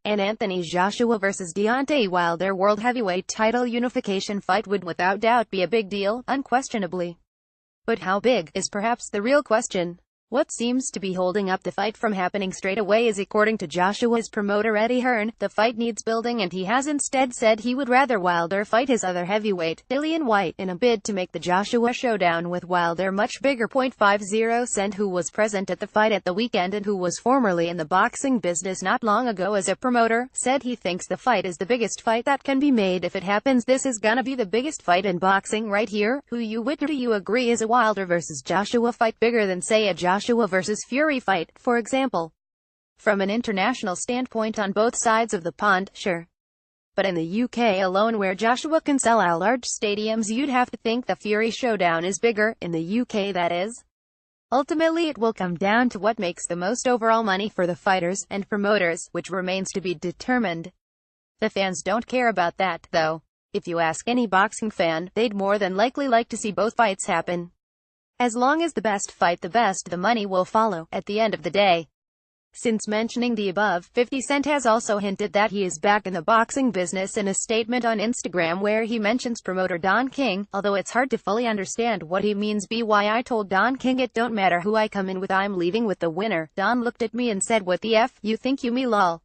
and Anthony Joshua vs Deontay Wilder World Heavyweight Title Unification fight would without doubt be a big deal, unquestionably. But how big, is perhaps the real question. What seems to be holding up the fight from happening straight away is, according to Joshua's promoter Eddie Hearn, the fight needs building, and he has instead said he would rather Wilder fight his other heavyweight, Dillian Whyte, in a bid to make the Joshua showdown with Wilder much bigger. 50 Cent, who was present at the fight at the weekend and who was formerly in the boxing business not long ago as a promoter, said he thinks the fight is the biggest fight that can be made. If it happens, this is gonna be the biggest fight in boxing right here. Do you agree? Is a Wilder vs Joshua fight bigger than, say, a Joshua vs Fury fight, for example? From an international standpoint on both sides of the pond, sure. But in the UK alone, where Joshua can sell out large stadiums, you'd have to think the Fury showdown is bigger, in the UK that is. Ultimately it will come down to what makes the most overall money for the fighters and promoters, which remains to be determined. The fans don't care about that, though. If you ask any boxing fan, they'd more than likely like to see both fights happen. As long as the best fight the best, the money will follow, at the end of the day. Since mentioning the above, 50 Cent has also hinted that he is back in the boxing business in a statement on Instagram where he mentions promoter Don King, although it's hard to fully understand what he means. I told Don King it don't matter who I come in with, I'm leaving with the winner. Don looked at me and said, "What the F, you think you me lol."